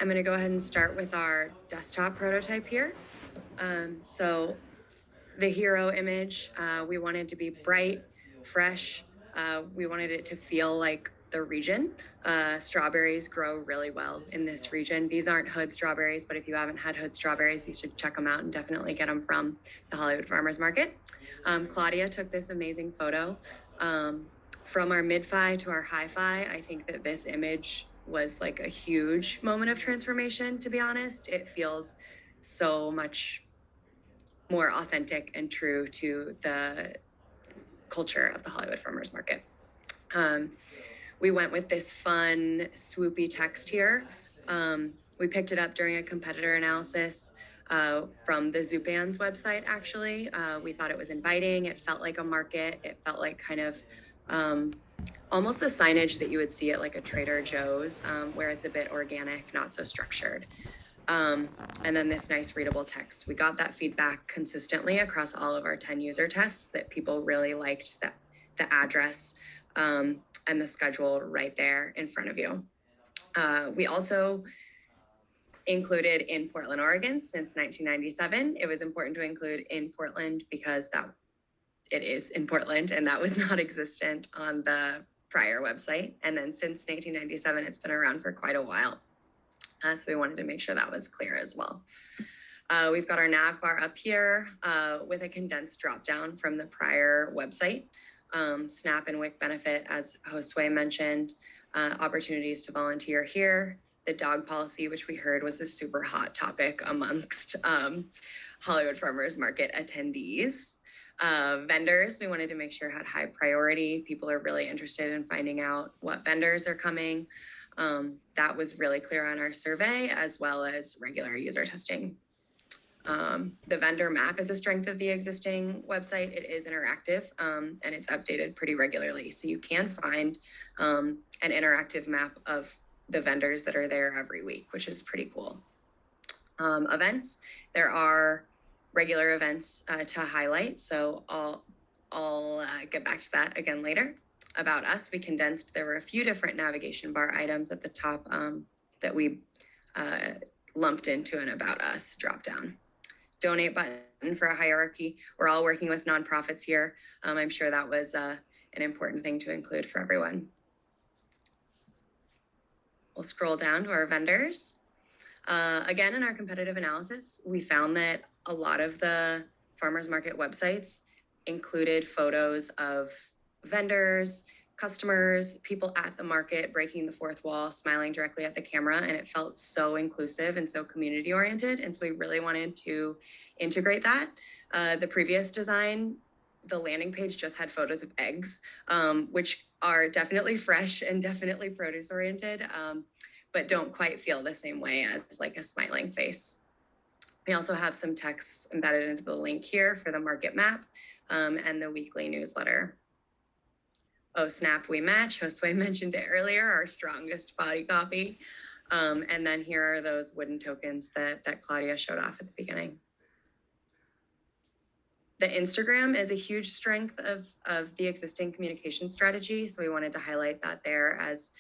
I'm going to go ahead and start with our desktop prototype here. So the hero image, we wanted to be bright, fresh. We wanted it to feel like the region. Strawberries grow really well in this region. These aren't Hood strawberries, but if you haven't had Hood strawberries, you should check them out and definitely get them from the Hollywood Farmers Market. Claudia took this amazing photo. From our mid-fi to our hi-fi, I think that this image was like a huge moment of transformation, to be honest. It feels so much more authentic and true to the culture of the Hollywood Farmers Market. We went with this fun, swoopy text here. We picked it up during a competitor analysis from the Zupan's website, actually. We thought it was inviting. It felt like a market. It felt like kind of almost the signage that you would see at like a Trader Joe's, where it's a bit organic, not so structured. And then this nice readable text. We got that feedback consistently across all of our 10 user tests that people really liked the address and the schedule right there in front of you. We also included in Portland, Oregon since 1997. It was important to include in Portland because it is in Portland, and that was not existent on the prior website. And then since 1997, it's been around for quite a while. So we wanted to make sure that was clear as well. We've got our nav bar up here with a condensed dropdown from the prior website. SNAP and WIC benefit, as Josue mentioned, opportunities to volunteer here. The dog policy, which we heard was a super hot topic amongst Hollywood Farmers Market attendees. Vendors, we wanted to make sure had high priority. People are really interested in finding out what vendors are coming. That was really clear on our survey, as well as regular user testing. The vendor map is a strength of the existing website. It is interactive and it's updated pretty regularly. So you can find an interactive map of the vendors that are there every week, which is pretty cool. Events, there are regular events to highlight. So I'll get back to that again later. About us, we condensed, there were a few different navigation bar items at the top that we lumped into an About Us dropdown. Donate button for a hierarchy. We're all working with nonprofits here. I'm sure that was an important thing to include for everyone. We'll scroll down to our vendors. Again, in our competitive analysis, we found that a lot of the farmers market websites included photos of vendors, customers, people at the market breaking the fourth wall, smiling directly at the camera, and it felt so inclusive and so community oriented. And so we really wanted to integrate that. The previous design, the landing page just had photos of eggs, which are definitely fresh and definitely produce oriented, but don't quite feel the same way as like a smiling face. We also have some text embedded into the link here for the market map and the weekly newsletter. Oh, snap, we match. Josue mentioned it earlier, our strongest body copy. And then here are those wooden tokens that Claudia showed off at the beginning. The Instagram is a huge strength of the existing communication strategy. So we wanted to highlight that there, as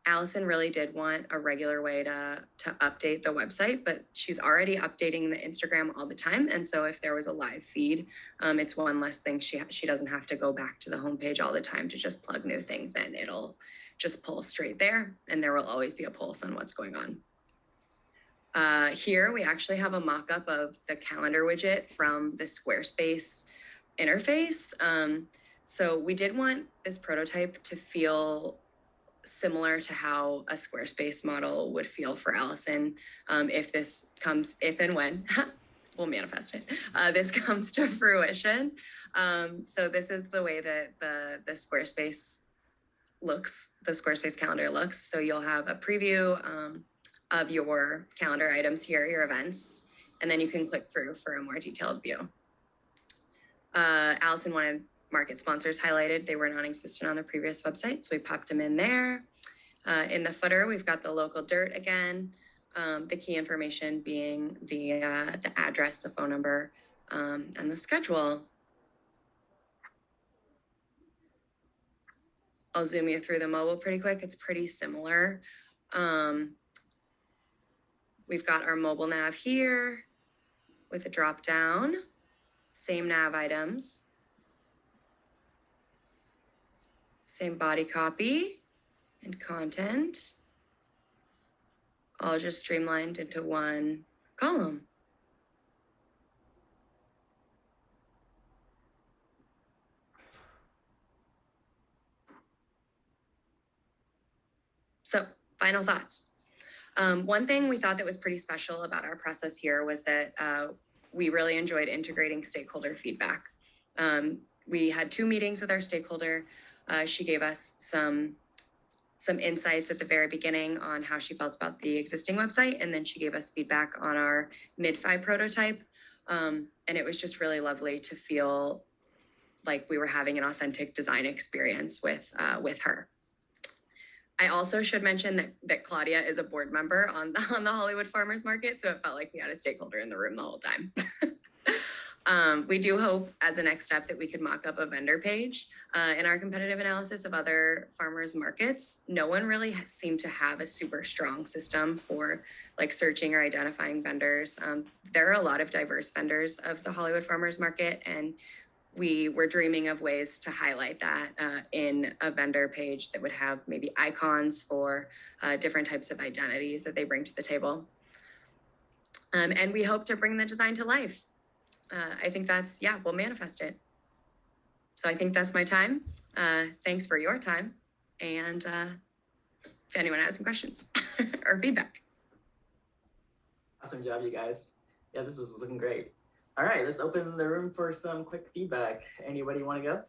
Allison really did want a regular way to update the website, but she's already updating the Instagram all the time. And so if there was a live feed, it's one less thing. She doesn't have to go back to the homepage all the time to just plug new things in. It'll just pull straight there, and there will always be a pulse on what's going on. Here we actually have a mock-up of the calendar widget from the Squarespace interface. So we did want this prototype to feel similar to how a Squarespace model would feel for Allison if and when we'll manifest it, this comes to fruition. So this is the way that the Squarespace looks, the Squarespace calendar looks. So you'll have a preview of your calendar items here, your events, and then you can click through for a more detailed view. Allison wanted market sponsors highlighted. They were non-existent on the previous website, so we popped them in there. In the footer, we've got the local dirt again, the key information being the address, the phone number, and the schedule. I'll zoom you through the mobile pretty quick. It's pretty similar. We've got our mobile nav here with a drop down, same nav items, same body copy and content, all just streamlined into one column. So, final thoughts. One thing we thought that was pretty special about our process here was that we really enjoyed integrating stakeholder feedback. We had 2 meetings with our stakeholder. She gave us some insights at the very beginning on how she felt about the existing website, and then she gave us feedback on our mid-fi prototype. And it was just really lovely to feel like we were having an authentic design experience with her. I also should mention that Claudia is a board member on the Hollywood Farmers Market, so it felt like we had a stakeholder in the room the whole time. We do hope as a next step that we could mock up a vendor page. In our competitive analysis of other farmers markets, no one really seemed to have a super strong system for like searching or identifying vendors. There are a lot of diverse vendors of the Hollywood Farmers Market, and we were dreaming of ways to highlight that in a vendor page that would have maybe icons for different types of identities that they bring to the table. And we hope to bring the design to life. I think that's, yeah, we'll manifest it. So I think that's my time. Thanks for your time. And if anyone has some questions or feedback. Awesome job, you guys. Yeah, this is looking great. All right, let's open the room for some quick feedback. Anybody want to go?